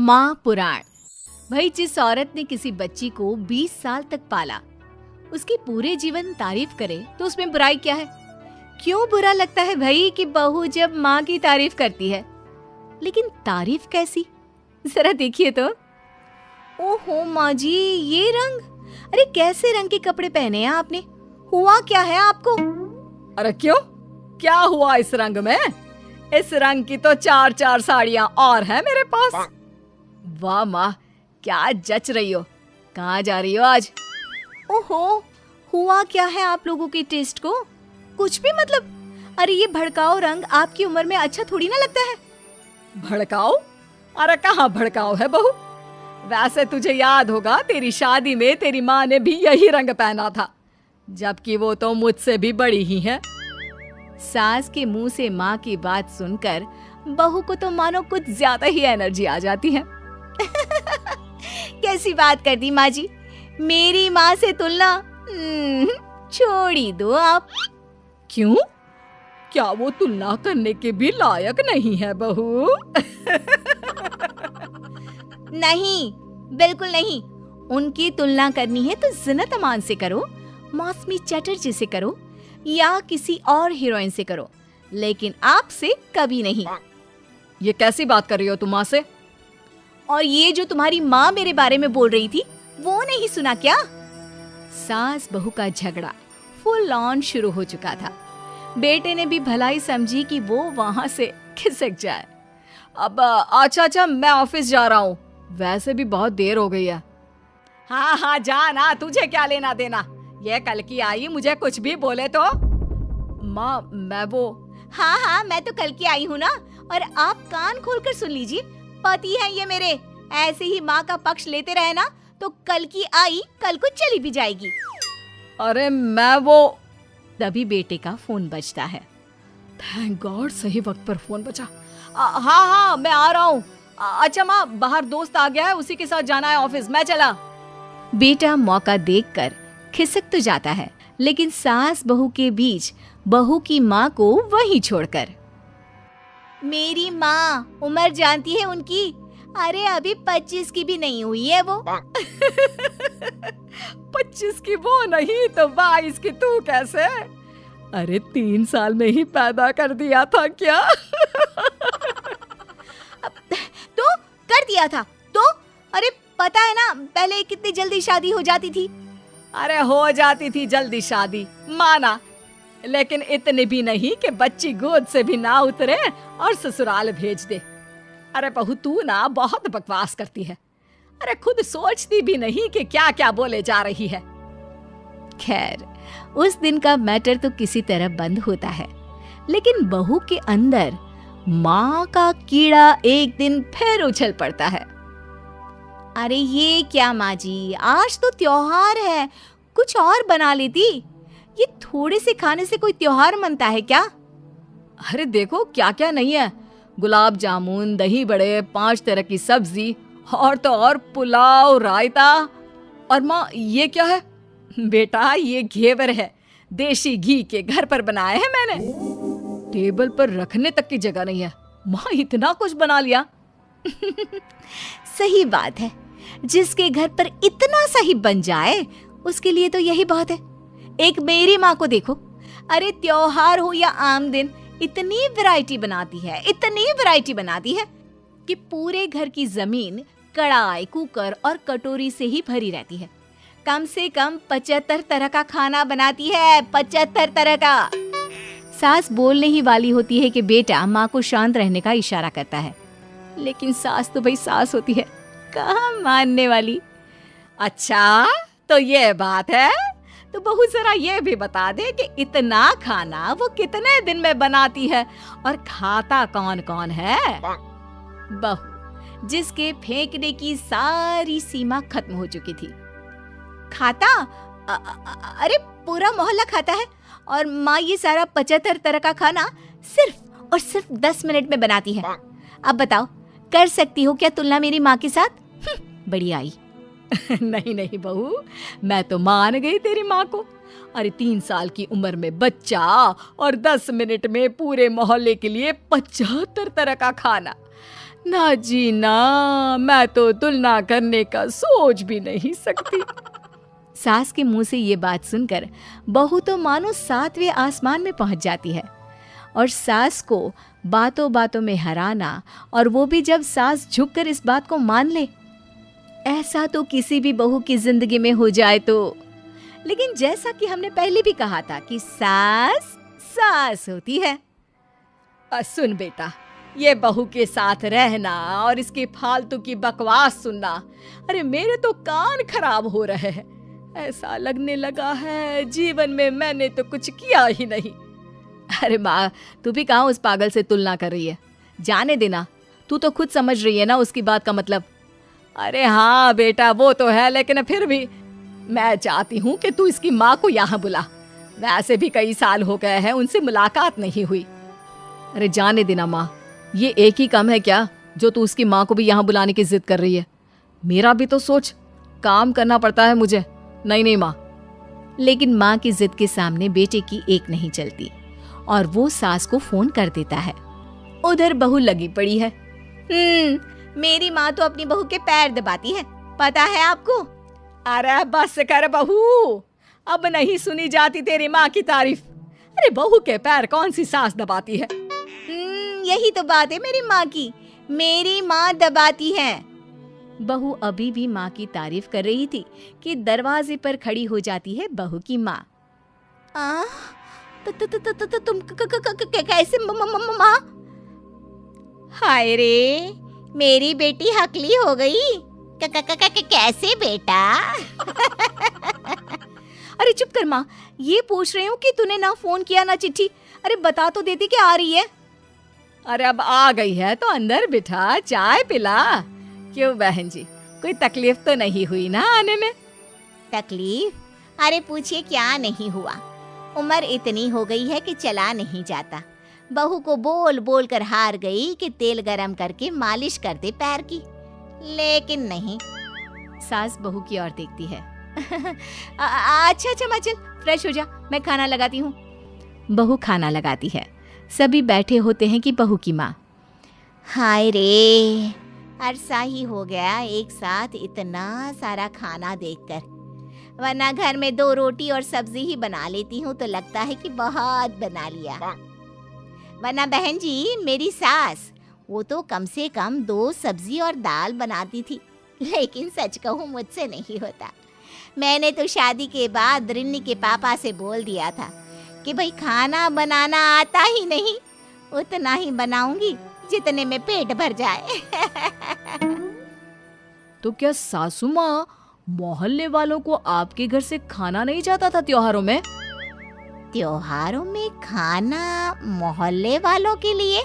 माँ पुराण। भाई, जिस औरत ने किसी बच्ची को 20 साल तक पाला, उसकी पूरे जीवन तारीफ करे तो उसमें बुराई क्या है? क्यों बुरा लगता है भाई कि बहू जब माँ की तारीफ करती है? लेकिन तारीफ कैसी, जरा देखिए तो। ओहो माँ जी, ये रंग! अरे कैसे रंग के कपड़े पहने हैं आपने? हुआ क्या है आपको? अरे क्यों, क्या हुआ इस रंग में? इस रंग की तो 4-4 साड़ियाँ और हैं मेरे पास। वाह माँ, क्या जच रही हो। कहाँ जा रही हो आज? ओहो, हुआ क्या है आप लोगों के टेस्ट को? कुछ भी मतलब। अरे ये भड़काऊ रंग आपकी उम्र में अच्छा थोड़ी ना लगता है। भड़काऊ? अरे कहाँ भड़काऊ है बहू। वैसे तुझे याद होगा, तेरी शादी में तेरी माँ ने भी यही रंग पहना था, जबकि वो तो मुझसे भी बड़ी ही है। सास के मुंह से माँ की बात सुनकर बहू को तो मानो कुछ ज्यादा ही एनर्जी आ जाती है। कैसी बात कर दी माँ जी, मेरी माँ से तुलना छोड़ ही दो आप। क्यों? क्या वो तुलना करने के भी लायक नहीं है बहू? नहीं, बिल्कुल नहीं। उनकी तुलना करनी है तो ज़ीनत अमान से करो, मौसमी चटर्जी से करो, या किसी और हीरोइन से करो, लेकिन आपसे कभी नहीं। ये कैसी बात कर रही हो तुम माँ से? और ये जो तुम्हारी माँ मेरे बारे में बोल रही थी, वो नहीं सुना क्या? सास बहू का झगड़ा फुल ऑन शुरू हो चुका था। बेटे ने भी भलाई समझी कि वो वहां से खिसक जाए। अब अच्छा, मैं ऑफिस जा रहा हूँ, वैसे भी बहुत देर हो गई है। हाँ, जा ना, तुझे क्या लेना देना। ये कल की आई, मुझे कुछ भी बोले तो। माँ मैं वो। हाँ, मैं तो कल की आई हूँ ना, और आप कान खोलकर सुन लीजिए। पति है ये मेरे, ऐसे ही माँ का पक्ष लेते रहे ना तो कल की आई कल को चली भी जाएगी। अरे मैं वो। तभी बेटे का फोन बजता है। थैंक गॉड, सही वक्त पर फोन बचा। हाँ, मैं आ रहा हूँ। अच्छा माँ, बाहर दोस्त आ गया है, उसी के साथ जाना है ऑफिस, मैं चला। बेटा मौका देखकर खिसक तो जाता है, लेकिन सास बहू के बीच बहू की माँ को वहीं छोड़कर। मेरी माँ, उम्र जानती है उनकी? अरे अभी 25 की भी नहीं हुई है वो। 25 की वो नहीं तो 22 की तू कैसे? अरे 3 साल में ही पैदा कर दिया था क्या? तो कर दिया था तो? अरे पता है ना, पहले कितनी जल्दी शादी हो जाती थी। अरे हो जाती थी जल्दी शादी, माना, लेकिन इतनी भी नहीं कि बच्ची गोद से भी ना उतरे और ससुराल भेज दे। अरे बहू, तू ना बहुत बकवास करती है। अरे खुद सोचती भी नहीं कि क्या क्या बोले जा रही है। खैर, उस दिन का मैटर तो किसी तरह बंद होता है, लेकिन बहू के अंदर माँ का कीड़ा एक दिन फिर उछल पड़ता है। अरे ये क्या माँ जी, आज तो त्योहार है, कुछ और बना लेती। ये थोड़े से खाने से कोई त्योहार मनता है क्या? अरे देखो क्या क्या नहीं है, गुलाब जामुन, दही बड़े, 5 तरह की सब्जी, और तो और पुलाव, रायता। और माँ ये क्या है? बेटा ये घेवर है, देसी घी के, घर पर बनाए हैं मैंने। टेबल पर रखने तक की जगह नहीं है। माँ इतना कुछ बना लिया। सही बात है, जिसके घर पर इतना सही बन जाए उसके लिए तो यही बहुत है। एक मेरी माँ को देखो, अरे त्योहार हो या आम दिन, इतनी वैरायटी बनाती है कि पूरे घर की जमीन कढ़ाई, कुकर और कटोरी से ही भरी रहती है। कम से कम 75 तरह का खाना बनाती है, 75 तरह का। सास बोलने ही वाली होती है कि बेटा माँ को शांत रहने का इशारा करता है, लेकिन सास तो भाई सास होती है, कहाँ मानने वाली। अच्छा तो ये बात है, तो बहू जरा ये भी बता दे कि इतना खाना वो कितने दिन में बनाती है और खाता कौन कौन है? बहू, जिसके फेंकने की सारी सीमा खत्म हो चुकी थी, खाता अरे पूरा मोहल्ला खाता है, और माँ ये सारा 75 तरह का खाना सिर्फ और सिर्फ 10 मिनट में बनाती है। अब बताओ, कर सकती हो क्या तुलना मेरी माँ के साथ? बड़ी आई। नहीं बहू, मैं तो मान गई तेरी माँ को। अरे 3 साल की उम्र में बच्चा और 10 मिनट में पूरे मोहल्ले के लिए 75 तरह का खाना। ना जी ना, मैं तो तुलना करने का सोच भी नहीं सकती। सास के मुंह से ये बात सुनकर बहू तो मानो 7वें आसमान में पहुंच जाती है। और सास को बातों बातों में हराना, और वो भी जब सास झुककर इस बात को मान ले, ऐसा तो किसी भी बहू की जिंदगी में हो जाए तो। लेकिन जैसा कि हमने पहले भी कहा था कि सास सास होती है। सुन बेटा, ये बहू के साथ रहना और इसकी फालतू की बकवास सुनना, अरे मेरे तो कान खराब हो रहे हैं। ऐसा लगने लगा है जीवन में मैंने तो कुछ किया ही नहीं। अरे माँ, तू भी कहाँ उस पागल से तुलना कर रही है? जाने देना, तू तो खुद समझ रही है ना उसकी बात का मतलब। अरे हाँ बेटा, वो तो है, लेकिन फिर भी मैं चाहती हूँ कि तू इसकी माँ को यहाँ बुला। वैसे भी कई साल हो गए हैं उनसे मुलाकात नहीं हुई। अरे जाने देना माँ, ये एक ही काम है क्या जो तू उसकी माँ को भी यहाँ बुलाने की जिद कर रही है? मेरा भी तो सोच, काम करना पड़ता है मुझे। नहीं माँ। लेकिन माँ की जिद के सामने बेटे की एक नहीं चलती और वो सास को फोन कर देता है। उधर बहू लगी पड़ी है। मेरी माँ तो अपनी बहू के पैर दबाती है, पता है आपको? अरे बस कर बहू, अब नहीं सुनी जाती तेरी माँ की तारीफ। अरे बहू के पैर कौन सी सास दबाती है? यही तो बात है मेरी माँ की, मेरी माँ दबाती है। बहू अभी भी माँ की तारीफ कर रही थी कि दरवाजे पर खड़ी हो जाती है बहू की माँ। तुम कैसे माँ? हाय रे, मेरी बेटी हकली हो गई। कैसे बेटा? अरे चुप कर माँ, ये पूछ रही हूँ कि तूने ना फोन किया ना चिट्ठी। अरे बता तो देती कि आ रही है। अरे अब आ गई है तो अंदर बिठा, चाय पिला। क्यों बहन जी, कोई तकलीफ तो नहीं हुई ना आने में? तकलीफ? अरे पूछिए क्या नहीं हुआ। उम्र इतनी हो गई है कि चला नहीं जाता। बहू को बोल बोल कर हार गई कि तेल गरम करके मालिश कर दे पैर की, लेकिन नहीं। सास बहू की ओर देखती है। अच्छा माँ, चल फ्रेश हो जा, मैं खाना लगाती हूँ। बहू खाना लगाती है। सभी बैठे होते हैं कि बहू की माँ, हाय रे, अरसा ही हो गया एक साथ इतना सारा खाना देखकर, वरना घर में 2 रोटी और सब्जी ही बना लेती हूँ तो लगता है कि बहुत बना लिया। वरना बहन जी, मेरी सास वो तो कम से कम 2 सब्जी और दाल बनाती थी, लेकिन सच कहूँ मुझसे नहीं होता। मैंने तो शादी के बाद रिन्नी के पापा से बोल दिया था कि भाई खाना बनाना आता ही नहीं, उतना ही बनाऊंगी जितने में पेट भर जाए। तो क्या सासू माँ मोहल्ले वालों को आपके घर से खाना नहीं जाता था त्योहारों में? त्योहारों में खाना मोहल्ले वालों के लिए?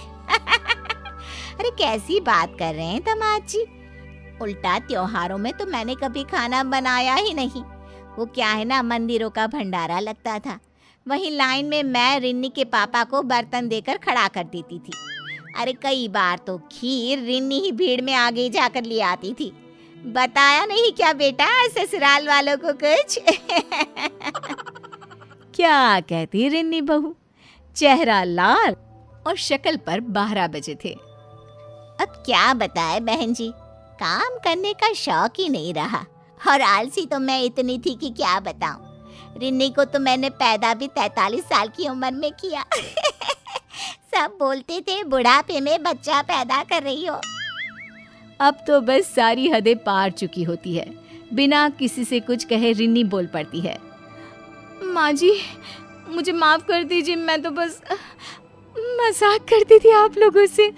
अरे कैसी बात कर रहे हैं दामाद जी? उल्टा त्योहारों में तो मैंने कभी खाना बनाया ही नहीं। वो क्या है ना, मंदिरों का भंडारा लगता था, वहीं लाइन में मैं रिन्नी के पापा को बर्तन देकर खड़ा कर देती थी। अरे कई बार तो खीर रिन्नी ही भीड़ में आगे जाकर ले आती थी। बताया नहीं क्या बेटा ससुराल वालों को कुछ? क्या कहती रिन्नी बहू? चेहरा लाल और शक्ल पर 12 बजे थे। अब क्या बताए बहन जी, काम करने का शौक ही नहीं रहा, और आलसी तो मैं इतनी थी कि क्या बताऊं। रिन्नी को तो मैंने पैदा भी 43 साल की उम्र में किया। सब बोलते थे बुढ़ापे में बच्चा पैदा कर रही हो। अब तो बस सारी हदें पार चुकी होती है। बिना किसी से कुछ कहे रिन्नी बोल पड़ती है, माँ जी मुझे माफ कर दीजिए, मैं तो बस मजाक करती थी आप लोगों से।